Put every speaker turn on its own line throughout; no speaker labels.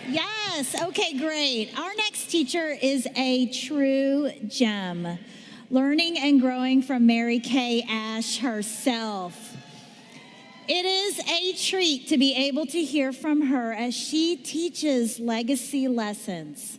Yes, okay, great. Our next teacher is a true gem, learning and growing from Mary Kay Ash herself. It is a treat to be able to hear from her as she teaches legacy lessons.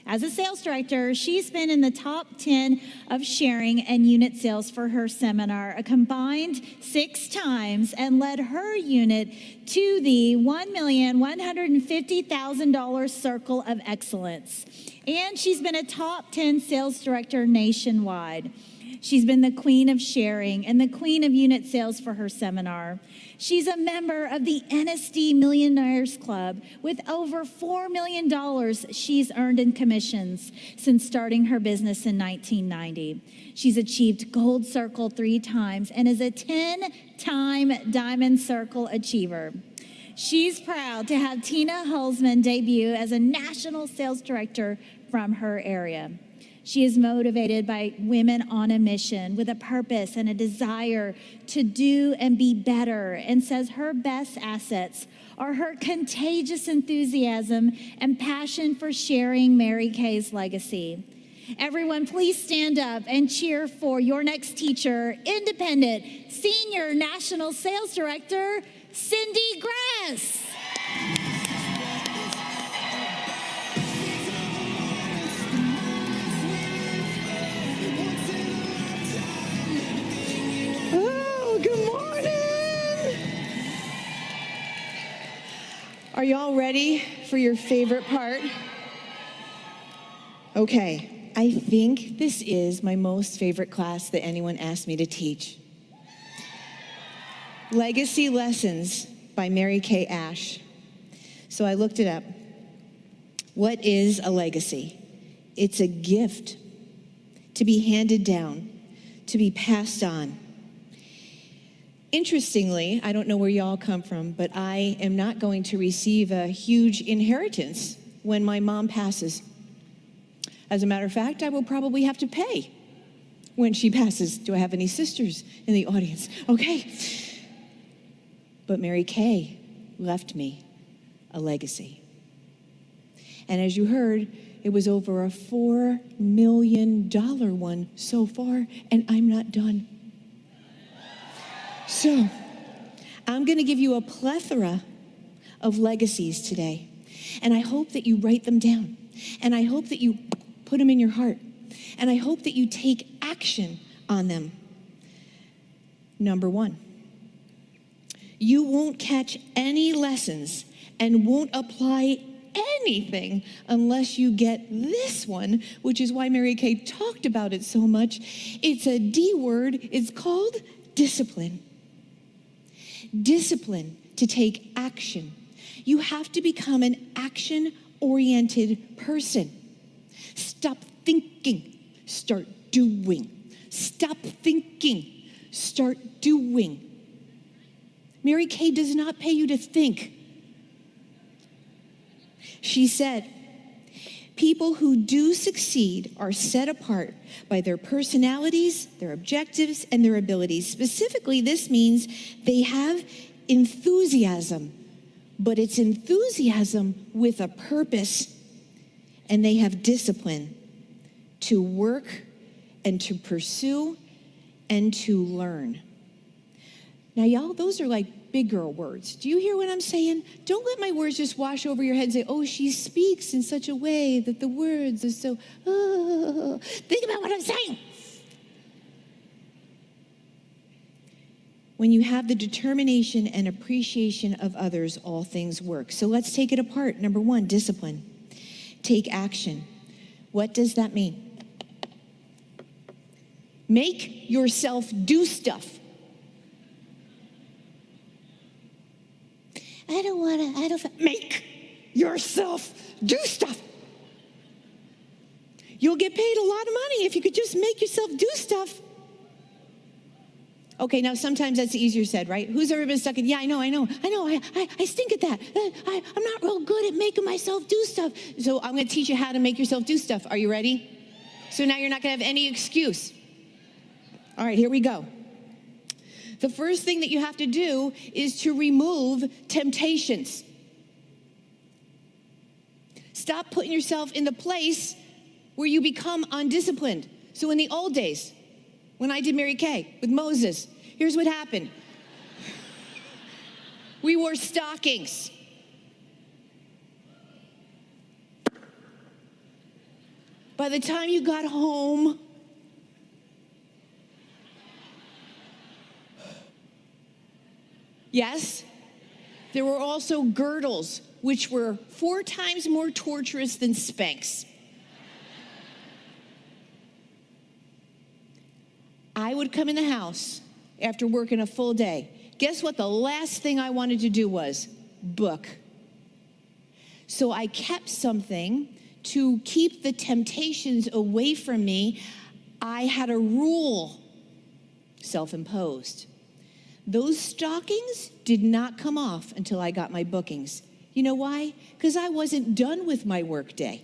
As a sales director, she's been in the top 10 of sharing and unit sales for her seminar, a combined 6 times, and led her unit to the $1,150,000 Circle of Excellence. And she's been a top 10 sales director nationwide. She's been the queen of sharing and the queen of unit sales for her seminar. She's a member of the NSD Millionaires Club with over $4 million she's earned in commissions since starting her business in 1990. She's achieved Gold Circle 3 times and is a 10-time Diamond Circle achiever. She's proud to have Tina Hulsman debut as a national sales director from her area. She is motivated by women on a mission with a purpose and a desire to do and be better, and says her best assets are her contagious enthusiasm and passion for sharing Mary Kay's legacy. Everyone, please stand up and cheer for your next teacher, Independent Senior National Sales Director, Cyndee Gress.
Good morning. Are y'all ready for your favorite part? Okay, I think this is my most favorite class that anyone asked me to teach. Legacy Lessons by Mary Kay Ash. So I looked it up. What is a legacy? It's a gift to be handed down, to be passed on. Interestingly, I don't know where y'all come from, but I am not going to receive a huge inheritance when my mom passes. As a matter of fact, I will probably have to pay when she passes. Do I have any sisters in the audience? Okay. But Mary Kay left me a legacy. And as you heard, it was over a $4 million one so far, and I'm not done. So, I'm going to give you a plethora of legacies today. And I hope that you write them down. And I hope that you put them in your heart. And I hope that you take action on them. Number 1, you won't catch any lessons and won't apply anything unless you get this one, which is why Mary Kay talked about it so much. It's a D word. It's called discipline. Discipline to take action. You have to become an action-oriented person. Stop thinking, start doing. Stop thinking, start doing. Mary Kay does not pay you to think. She said, people who do succeed are set apart by their personalities, their objectives, and their abilities. Specifically, this means they have enthusiasm, but it's enthusiasm with a purpose, and they have discipline to work and to pursue and to learn. Now, y'all, those are like big girl words. Do you hear what I'm saying? Don't let my words just wash over your head and say, oh, she speaks in such a way that the words are so, oh. Think about what I'm saying. When you have the determination and appreciation of others, all things work. So let's take it apart. Number 1, discipline. Take action. What does that mean? Make yourself do stuff. Make yourself do stuff. You'll get paid a lot of money if you could just make yourself do stuff. Okay, now sometimes that's easier said, right? Who's ever been stuck in, yeah, I know, I stink at that. I'm not real good at making myself do stuff. So I'm gonna teach you how to make yourself do stuff. Are you ready? So now you're not gonna have any excuse. All right, here we go. The first thing that you have to do is to remove temptations. Stop putting yourself in the place where you become undisciplined. So in the old days, when I did Mary Kay with Moses, here's what happened. We wore stockings. By the time you got home, yes, there were also girdles, which were 4 times more torturous than Spanx. I would come in the house after working a full day. Guess what the last thing I wanted to do was? Book. So I kept something to keep the temptations away from me. I had a rule, self-imposed. Those stockings did not come off until I got my bookings. You know why? Because I wasn't done with my work day.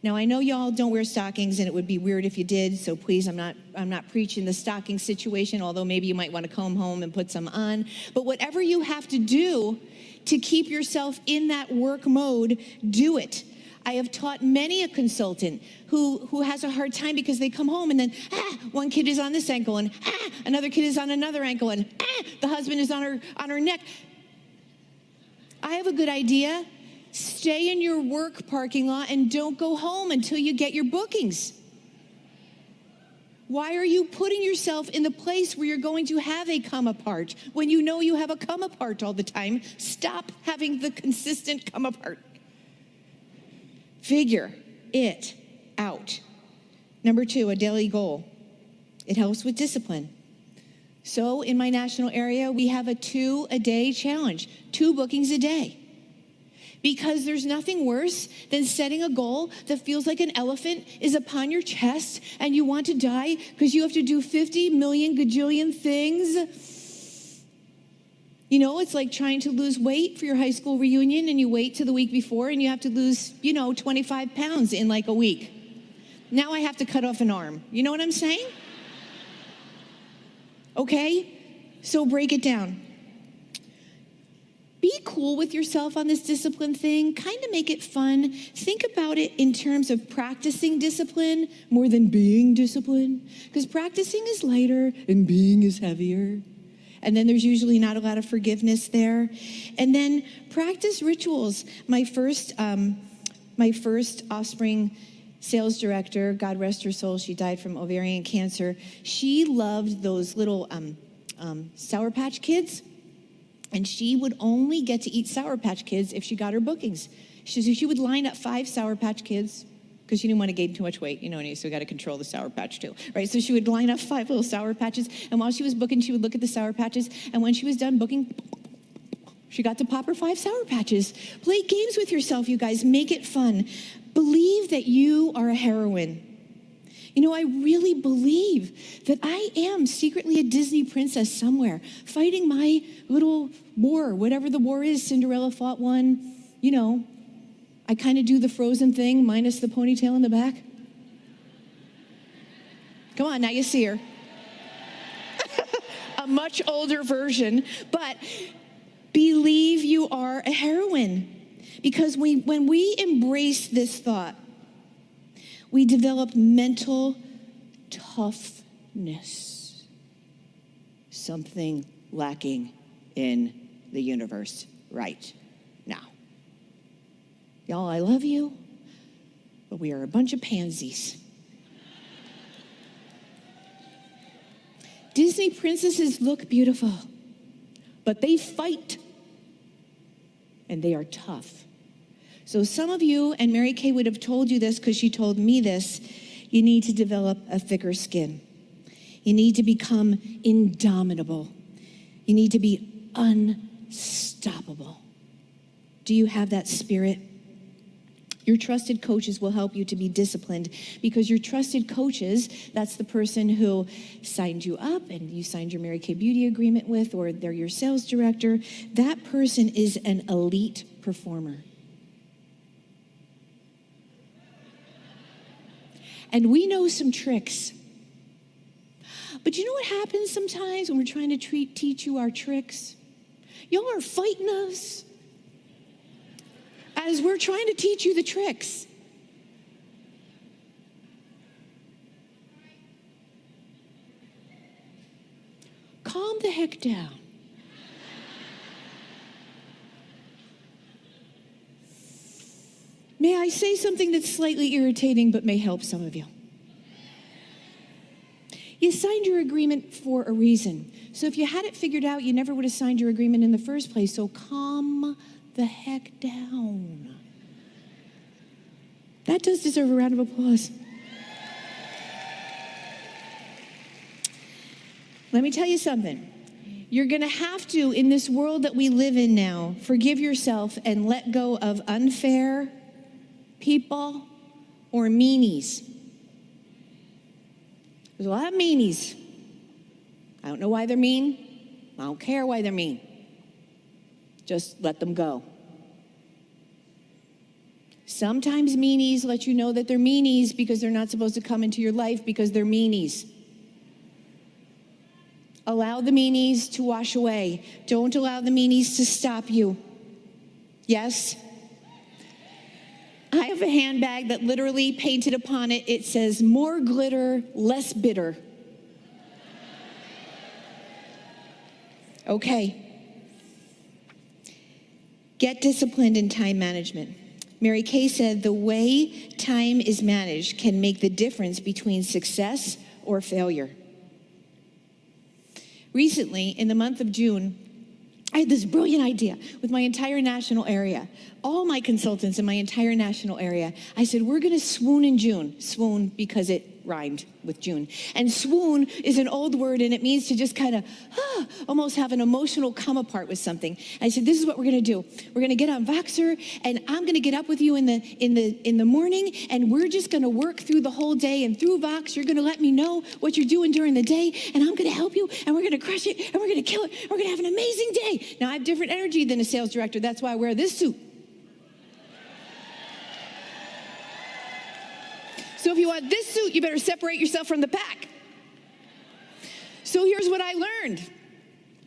Now, I know y'all don't wear stockings, and it would be weird if you did, so please, I'm not preaching the stocking situation, although maybe you might want to come home and put some on. But whatever you have to do to keep yourself in that work mode, do it. I have taught many a consultant who has a hard time because they come home and then, one kid is on this ankle, and another kid is on another ankle, and the husband is on her neck. I have a good idea. Stay in your work parking lot and don't go home until you get your bookings. Why are you putting yourself in the place where you're going to have a come apart when you know you have a come apart all the time? Stop having the consistent come apart. Figure it out. Number 2, a daily goal. It helps with discipline. So in my national area, we have a 2-a-day challenge, 2 bookings a day. Because there's nothing worse than setting a goal that feels like an elephant is upon your chest and you want to die because you have to do 50 million gajillion things. You know, it's like trying to lose weight for your high school reunion and you wait till the week before and you have to lose, 25 pounds in like a week. Now I have to cut off an arm. You know what I'm saying? Okay? So break it down. Be cool with yourself on this discipline thing. Kind of make it fun. Think about it in terms of practicing discipline more than being disciplined. Because practicing is lighter and being is heavier. And then there's usually not a lot of forgiveness there. And then practice rituals. My first offspring sales director, God rest her soul, she died from ovarian cancer. She loved those little Sour Patch Kids. And she would only get to eat Sour Patch Kids if she got her bookings. She would line up 5 Sour Patch Kids because she didn't want to gain too much weight, so we got to control the Sour Patch too, right? So she would line up 5 little Sour Patches, and while she was booking, she would look at the Sour Patches, and when she was done booking, she got to pop her 5 Sour Patches. Play games with yourself, you guys. Make it fun. Believe that you are a heroine. I really believe that I am secretly a Disney princess somewhere, fighting my little war, whatever the war is. Cinderella fought one. I kind of do the Frozen thing, minus the ponytail in the back. Come on, now you see her. A much older version, but believe you are a heroine. Because when we embrace this thought, we develop mental toughness, something lacking in the universe right now. Y'all, I love you, but we are a bunch of pansies. Disney princesses look beautiful, but they fight, and they are tough. So some of you, and Mary Kay would have told you this because she told me this, you need to develop a thicker skin. You need to become indomitable. You need to be unstoppable. Do you have that spirit? Your trusted coaches will help you to be disciplined because your trusted coaches, that's the person who signed you up and you signed your Mary Kay Beauty agreement with, or they're your sales director. That person is an elite performer. And we know some tricks. But you know what happens sometimes when we're trying to teach you our tricks? Y'all are fighting us. as we're trying to teach you the tricks. Calm the heck down. May I say something that's slightly irritating but may help some of you? You signed your agreement for a reason. So if you had it figured out, you never would have signed your agreement in the first place. So calm the heck down. That does deserve a round of applause. Let me tell you something. You're going to have to, in this world that we live in now, forgive yourself and let go of unfair people or meanies. There's a lot of meanies. I don't know why they're mean. I don't care why they're mean. Just let them go. Sometimes meanies let you know that they're meanies because they're not supposed to come into your life because they're meanies. Allow the meanies to wash away. Don't allow the meanies to stop you. Yes? I have a handbag that literally painted upon it, it says, more glitter, less bitter. Okay. Get disciplined in time management. Mary Kay said, the way time is managed can make the difference between success or failure. Recently, in the month of June, I had this brilliant idea with my entire national area. All my consultants in my entire national area. I said, we're going to swoon in June. Swoon because it rhymed with June. And swoon is an old word, and it means to just kind of almost have an emotional come apart with something. I said, this is what we're going to do. We're going to get on Voxer, and I'm going to get up with you in the morning, and we're just going to work through the whole day. And through Vox, you're going to let me know what you're doing during the day, and I'm going to help you, and we're going to crush it, and we're going to kill it, and we're going to have an amazing day. Now, I have different energy than a sales director. That's why I wear this suit. So if you want this suit, you better separate yourself from the pack. So here's what I learned.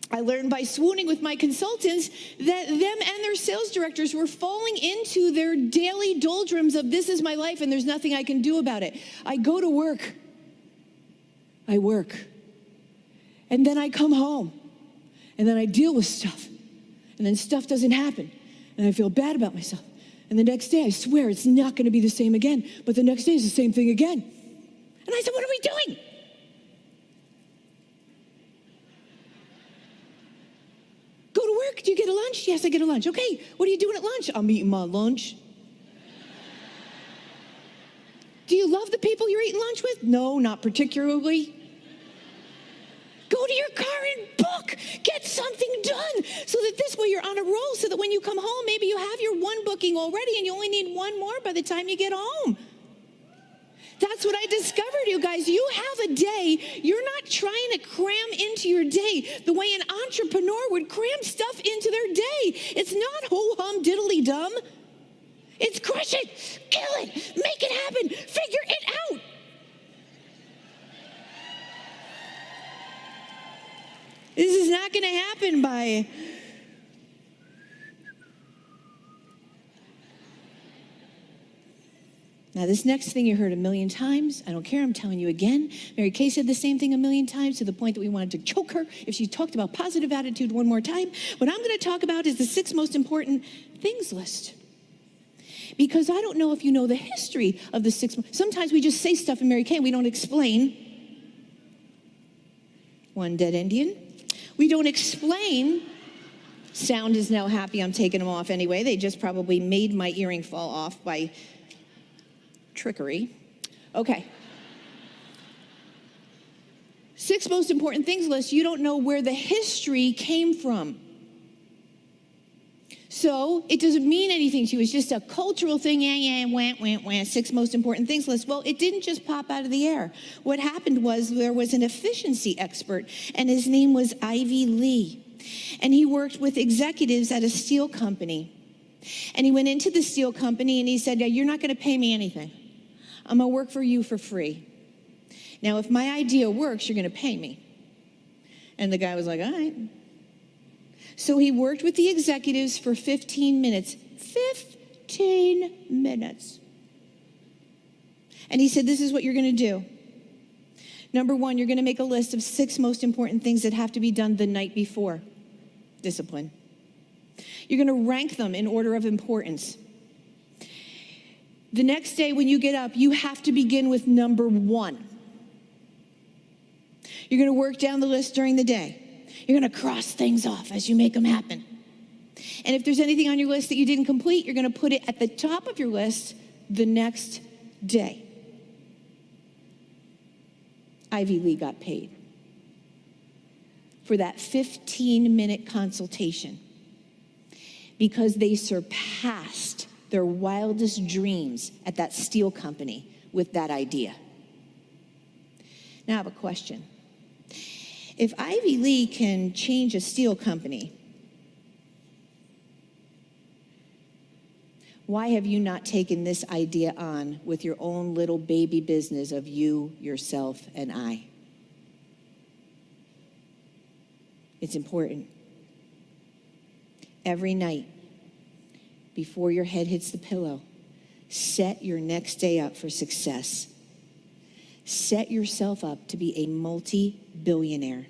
I learned by swooning with my consultants that them and their sales directors were falling into their daily doldrums of this is my life and there's nothing I can do about it. I go to work. I work. And then I come home. And then I deal with stuff. And then stuff doesn't happen. And I feel bad about myself. And the next day, I swear it's not going to be the same again. But the next day is the same thing again. And I said, what are we doing? Go to work. Do you get a lunch? Yes, I get a lunch. Okay, what are you doing at lunch? I'm eating my lunch. Do you love the people you're eating lunch with? No, not particularly. Go to your car and book. Get something done so that this way you're on a roll so that when you come home, maybe you have your one booking already and you only need one more by the time you get home. That's what I discovered, you guys. You have a day. You're not trying to cram into your day the way an entrepreneur would cram stuff into their day. It's not ho-hum diddly-dum. It's crush it, kill it, make it happen, figure it out. This is not going to happen by Now, this next thing you heard a million times. I don't care. I'm telling you again. Mary Kay said the same thing a million times to the point that we wanted to choke her if she talked about positive attitude one more time. What I'm going to talk about is the 6 most important things list. Because I don't know if you know the history of the 6. Sometimes we just say stuff in Mary Kay and we don't explain. One dead Indian. We don't explain. Sound is now happy I'm taking them off anyway. They just probably made my earring fall off by trickery. Okay. 6 most important things list. You don't know where the history came from. So it doesn't mean anything to you. It's just a cultural thing. Wah. 6 most important things list. Well, it didn't just pop out of the air. What happened was there was an efficiency expert, and his name was Ivy Lee. And he worked with executives at a steel company. And he went into the steel company and he said, you're not going to pay me anything. I'm going to work for you for free. Now, if my idea works, you're going to pay me. And the guy was like, all right. So he worked with the executives for 15 minutes. 15 15 minutes. And he said, this is what you're going to do. Number one, you're going to make a list of 6 most important things that have to be done the night before. Discipline. You're going to rank them in order of importance. The next day when you get up, you have to begin with number 1. You're going to work down the list during the day. You're going to cross things off as you make them happen. And if there's anything on your list that you didn't complete, you're going to put it at the top of your list the next day. Ivy Lee got paid for that 15-minute consultation because they surpassed their wildest dreams at that steel company with that idea. Now I have a question. If Ivy Lee can change a steel company, why have you not taken this idea on with your own little baby business of you, yourself, and I? It's important. Every night, before your head hits the pillow, set your next day up for success. Set yourself up to be a multi-billionaire.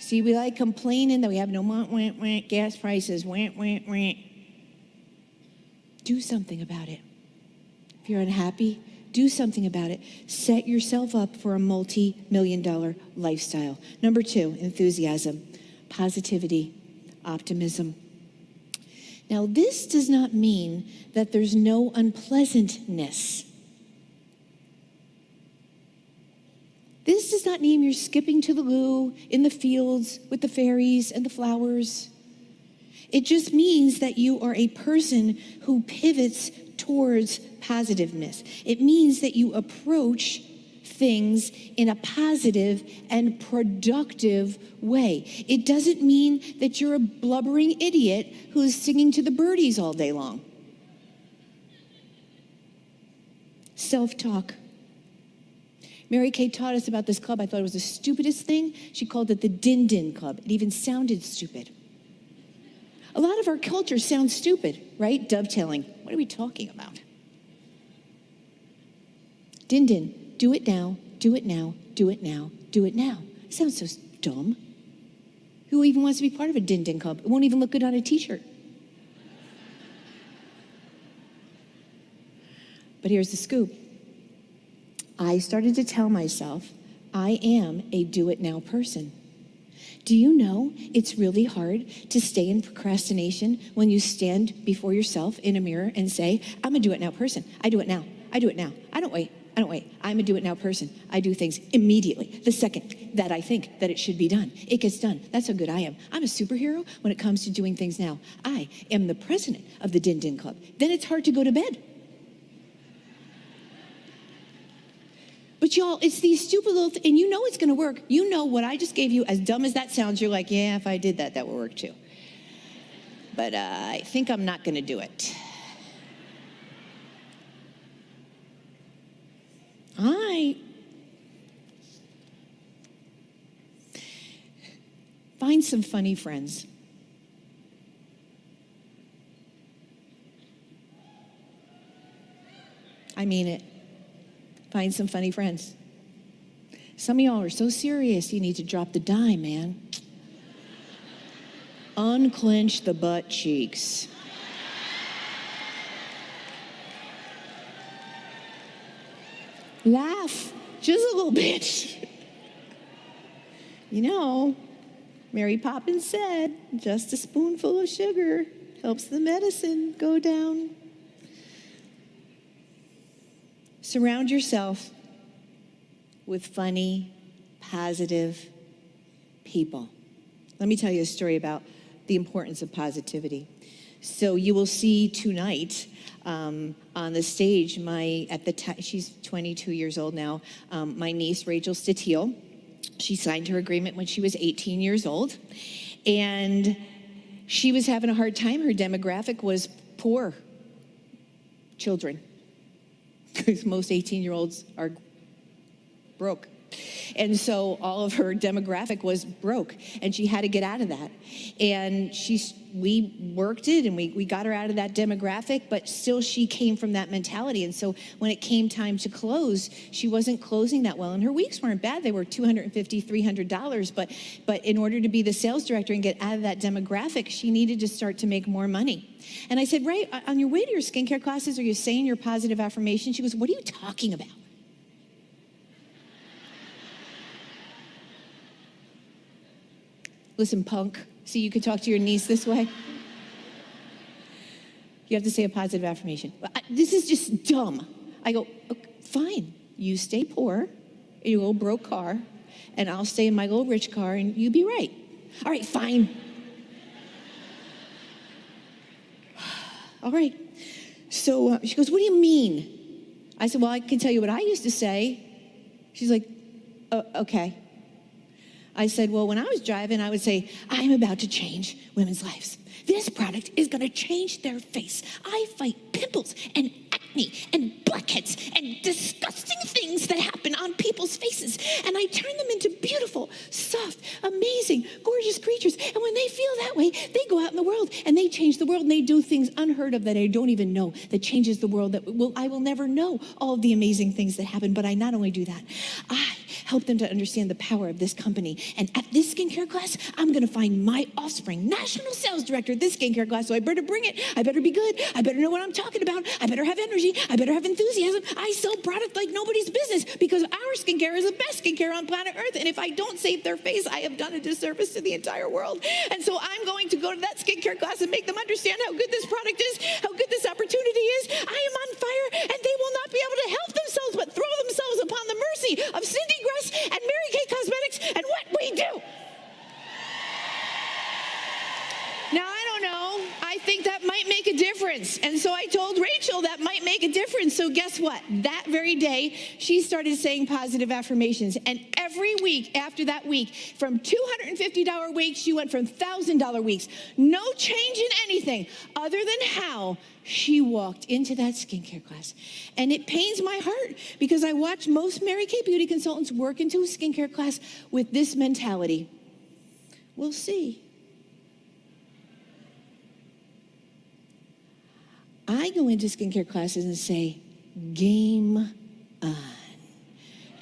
See, we like complaining that we have no gas prices. Do something about it. If you're unhappy, do something about it. Set yourself up for a multi-million-dollar lifestyle. Number 2, enthusiasm, positivity, optimism. Now, this does not mean that there's no unpleasantness. This does not mean you're skipping to the loo in the fields with the fairies and the flowers. It just means that you are a person who pivots towards positiveness. It means that you approach things in a positive and productive way. It doesn't mean that you're a blubbering idiot who's singing to the birdies all day long. Self-talk. Mary Kay taught us about this club. I thought it was the stupidest thing. She called it the Din Din Club. It even sounded stupid. A lot of our culture sounds stupid, right? Dovetailing. What are we talking about? Din Din. Do it now, do it now, do it now, do it now. It sounds so dumb. Who even wants to be part of a Din Din Club? It won't even look good on a t-shirt. But here's the scoop. I started to tell myself, I am a do-it-now person. Do you know it's really hard to stay in procrastination when you stand before yourself in a mirror and say, I'm a do-it-now person. I do it now. I do it now. I don't wait. I don't wait. I'm a do-it-now person. I do things immediately, the second that I think that it should be done. It gets done. That's how good I am. I'm a superhero when it comes to doing things now. I am the president of the Din Din Club. Then it's hard to go to bed. But y'all, it's these stupid little and you know it's going to work. You know what I just gave you, as dumb as that sounds, you're like, yeah, if I did that, that would work too. But I think I'm not going to do it. Find some funny friends. I mean it. Find some funny friends. Some of y'all are so serious, you need to drop the dime, man. Unclench the butt cheeks. Laugh, just a little bit. You know, Mary Poppins said, just a spoonful of sugar helps the medicine go down. Surround yourself with funny, positive people. Let me tell you a story about the importance of positivity. So you will see tonight on the stage, she's 22 years old now, my niece, Rachel Statiel. She signed her agreement when she was 18 years old. And she was having a hard time. Her demographic was poor children, because most 18-year-olds are broke. And so all of her demographic was broke, and she had to get out of that. And we worked it, and we got her out of that demographic, but still she came from that mentality. And so when it came time to close, she wasn't closing that well. And her weeks weren't bad. They were $250, $300. But in order to be the sales director and get out of that demographic, she needed to start to make more money. And I said, right, on your way to your skincare classes, are you saying your positive affirmation? She goes, what are you talking about? Listen, punk, see, you could talk to your niece this way. You have to say a positive affirmation. This is just dumb. I go, okay, fine, you stay poor in your little broke car, and I'll stay in my little rich car, and you be right. All right, fine. All right. So she goes, what do you mean? I said, well, I can tell you what I used to say. She's like, okay. I said, well, when I was driving, I would say, I'm about to change women's lives. This product is going to change their face. I fight pimples and acne and blackheads and disgusting things that happen on people's faces. And I turn them into beautiful, soft, amazing, gorgeous creatures. And when they feel that way, they go out in the world and they change the world, and they do things unheard of that I don't even know, that changes the world, that I will never know all of the amazing things that happen. But I not only do that, I help them to understand the power of this company. And at this skincare class, I'm going to find my offspring, national sales director at this skincare class. So I better bring it. I better be good. I better know what I'm talking about. I better have energy. I better have enthusiasm. I sell product like nobody's business because our skincare is the best skincare on planet Earth. And if I don't save their face, I have done a disservice to the entire world. And so I'm going to go to that skincare class and make them understand how good this product is, how good this opportunity is. I am on fire, and they will not be able to help themselves but throw themselves upon the mercy of Cyndee Gress and Mary Kay Cosmetics and what we do. Now, I don't know. I think that might make a difference. And so I told Rachel that might make a difference. So guess what? That very day, she started saying positive affirmations. And every week after that week, from $250 weeks, she went from $1,000 weeks. No change in anything other than how she walked into that skincare class. And it pains my heart because I watch most Mary Kay beauty consultants work into a skincare class with this mentality. We'll see. I go into skincare classes and say, game on.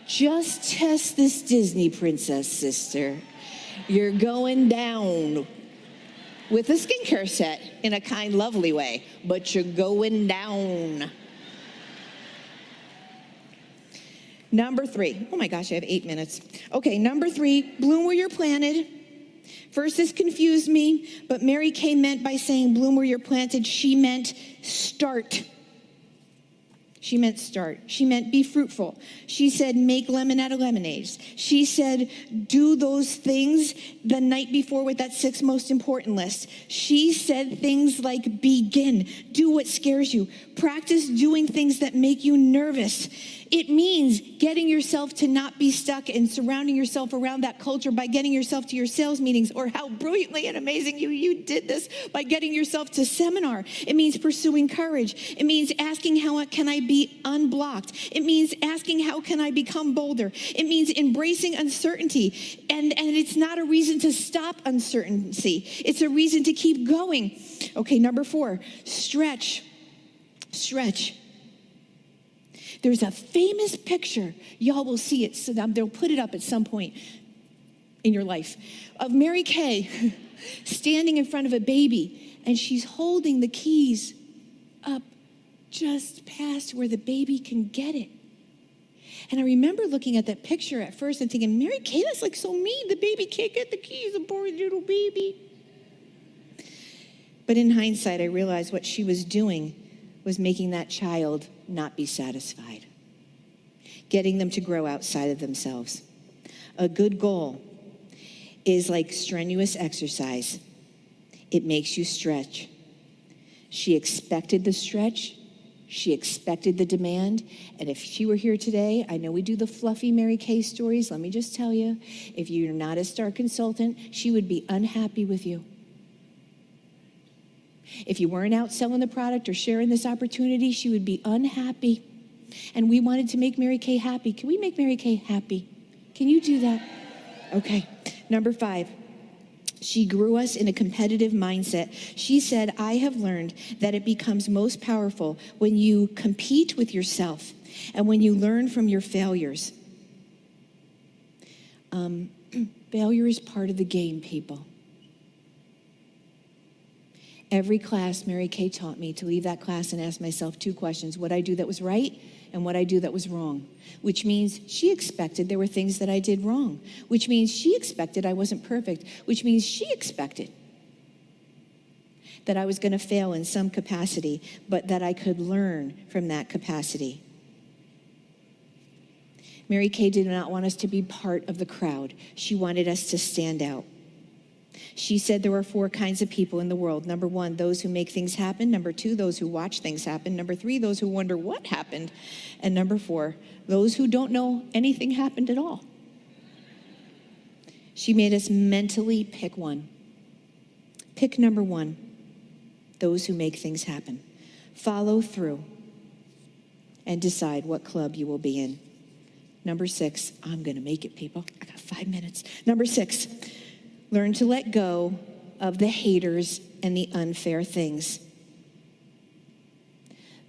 Just test this Disney princess, sister. You're going down with a skincare set in a kind, lovely way, but you're going down. Number 3. Oh my gosh, I have 8 minutes. Okay, number 3, bloom where you're planted. First, this confused me, but Mary Kay meant by saying bloom where you're planted, she meant start. She meant start. She meant be fruitful. She said make lemon out of lemonades. She said do those things the night before with that 6 most important list. She said things like begin, do what scares you, practice doing things that make you nervous. It means getting yourself to not be stuck and surrounding yourself around that culture by getting yourself to your sales meetings, or how brilliantly and amazing you did this by getting yourself to seminar. It means pursuing courage. It means asking how can I be unblocked. It means asking how can I become bolder. It means embracing uncertainty. And it's not a reason to stop uncertainty. It's a reason to keep going. Okay, number 4, stretch. Stretch. There's a famous picture, y'all will see it, so they'll put it up at some point in your life, of Mary Kay standing in front of a baby, and she's holding the keys up just past where the baby can get it. And I remember looking at that picture at first and thinking, Mary Kay, that's like so mean. The baby can't get the keys, a poor little baby. But in hindsight, I realized what she was doing was making that child not be satisfied, getting them to grow outside of themselves. A good goal is like strenuous exercise. It makes you stretch. She expected the stretch. She expected the demand. And if she were here today, I know we do the fluffy Mary Kay stories. Let me just tell you, if you're not a star consultant, she would be unhappy with you. If you weren't out selling the product or sharing this opportunity, she would be unhappy. And we wanted to make Mary Kay happy. Can we make Mary Kay happy? Can you do that? Okay. Number 5. She grew us in a competitive mindset. She said, I have learned that it becomes most powerful when you compete with yourself and when you learn from your failures. Failure is part of the game, people. Every class, Mary Kay taught me to leave that class and ask myself 2 questions. What I do that was right and what I do that was wrong. Which means she expected there were things that I did wrong. Which means she expected I wasn't perfect. Which means she expected that I was going to fail in some capacity, but that I could learn from that capacity. Mary Kay did not want us to be part of the crowd. She wanted us to stand out. She said there were 4 kinds of people in the world. Number 1, those who make things happen. Number 2, those who watch things happen. Number 3, those who wonder what happened. And number 4, those who don't know anything happened at all. She made us mentally pick one. Pick number 1, those who make things happen. Follow through and decide what club you will be in. Number 6, I'm going to make it, people. I got 5 minutes. Number 6, learn to let go of the haters and the unfair things.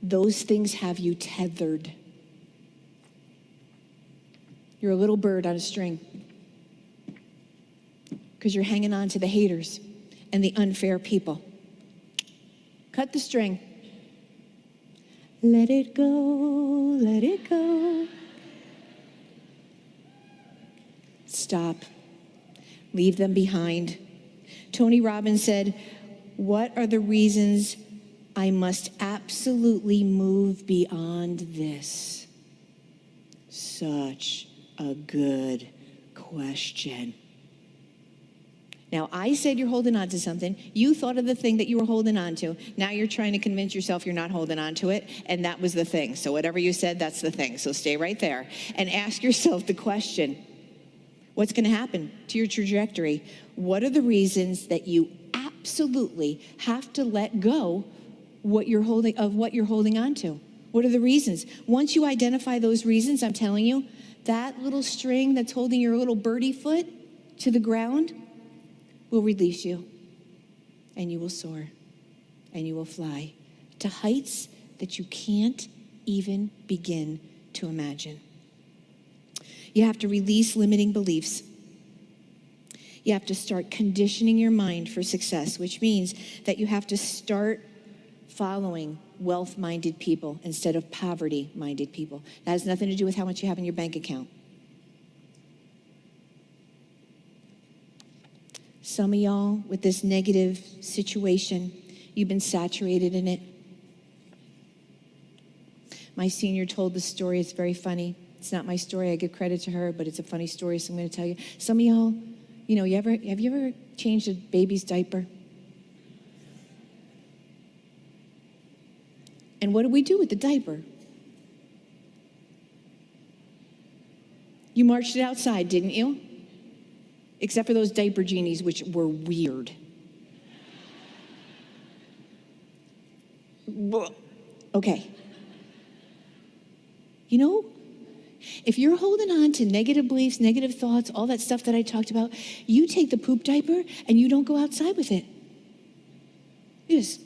Those things have you tethered. You're a little bird on a string because you're hanging on to the haters and the unfair people. Cut the string. Let it go, let it go. Stop. Leave them behind. Tony Robbins said, what are the reasons I must absolutely move beyond this? Such a good question. Now, I said you're holding on to something. You thought of the thing that you were holding on to. Now you're trying to convince yourself you're not holding on to it, and that was the thing. So whatever you said, that's the thing. So stay right there and ask yourself the question, what's going to happen to your trajectory? What are the reasons that you absolutely have to let go what you're holding on to? What are the reasons? Once you identify those reasons, I'm telling you, that little string that's holding your little birdie foot to the ground will release you, and you will soar, and you will fly to heights that you can't even begin to imagine. You have to release limiting beliefs. You have to start conditioning your mind for success, which means that you have to start following wealth-minded people instead of poverty-minded people. That has nothing to do with how much you have in your bank account. Some of y'all with this negative situation, you've been saturated in it. My senior told the story. It's very funny. It's not my story. I give credit to her, but it's a funny story, so I'm going to tell you. Some of y'all, have you ever changed a baby's diaper? And what do we do with the diaper? You marched it outside, didn't you? Except for those diaper genies, which were weird. Okay. If you're holding on to negative beliefs, negative thoughts, all that stuff that I talked about, you take the poop diaper and you don't go outside with it. You just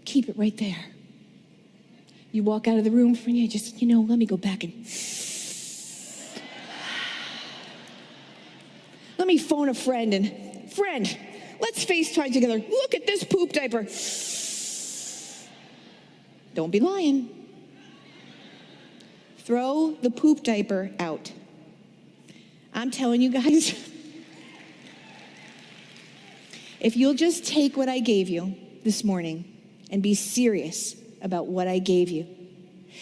keep it right there. You walk out of the room for you, just, let me go back and... Let me phone a friend and, friend, let's FaceTime together. Look at this poop diaper. Don't be lying. Throw the poop diaper out. I'm telling you guys, if you'll just take what I gave you this morning and be serious about what I gave you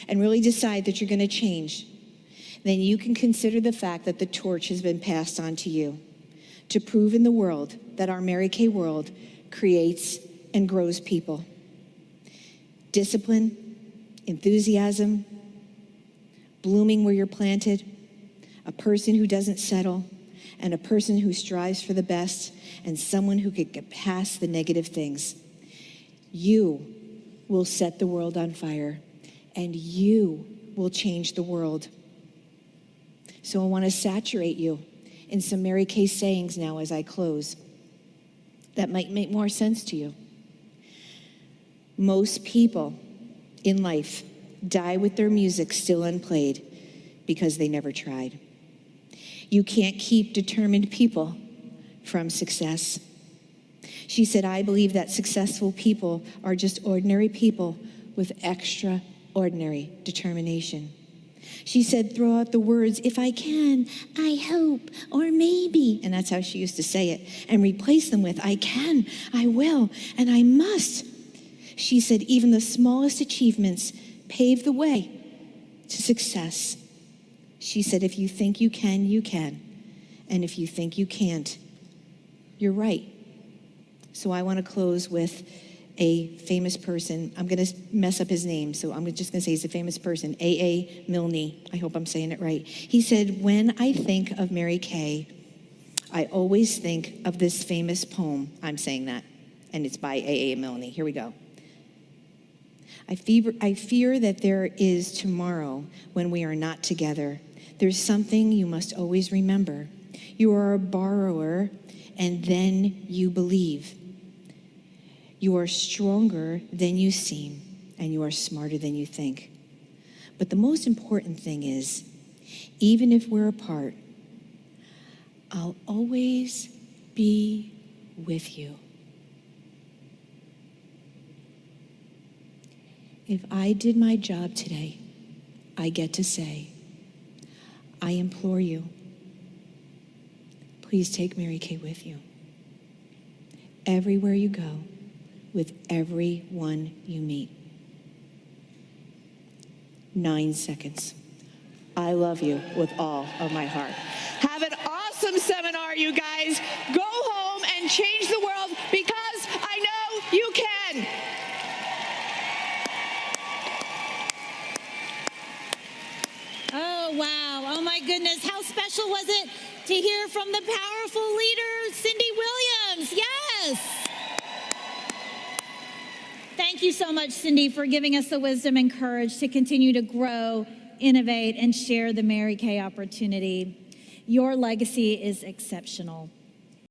and really decide that you're going to change, then you can consider the fact that the torch has been passed on to you to prove in the world that our Mary Kay world creates and grows people. Discipline, enthusiasm, blooming where you're planted, a person who doesn't settle, and a person who strives for the best, and someone who can get past the negative things. You will set the world on fire, and you will change the world. So I want to saturate you in some Mary Kay sayings now as I close that might make more sense to you. Most people in life die with their music still unplayed because they never tried. You can't keep determined people from success. She said, I believe that successful people are just ordinary people with extraordinary determination. She said, throw out the words, if I can, I hope, or maybe. And that's how she used to say it. And replace them with, I can, I will, and I must. She said, even the smallest achievements pave the way to success. She said, if you think you can, you can. And if you think you can't, you're right. So I want to close with a famous person. I'm going to mess up his name, so I'm just going to say he's a famous person, A.A. Milne. I hope I'm saying it right. He said, when I think of Mary Kay, I always think of this famous poem. I'm saying that, and it's by A.A. Milne. Here we go. I fear that there is tomorrow when we are not together. There's something you must always remember. You are a borrower, and then you believe. You are stronger than you seem, and you are smarter than you think. But the most important thing is, even if we're apart, I'll always be with you. If I did my job today, I get to say, I implore you, please take Mary Kay with you. Everywhere you go, with everyone you meet. 9 seconds. I love you with all of my heart. Have an awesome seminar, you guys. Go home and change the world because I know you can.
Oh, wow. Oh, my goodness. How special was it to hear from the powerful leader, Cyndee Williams? Yes. Thank you so much, Cyndee, for giving us the wisdom and courage to continue to grow, innovate, and share the Mary Kay opportunity. Your legacy is exceptional.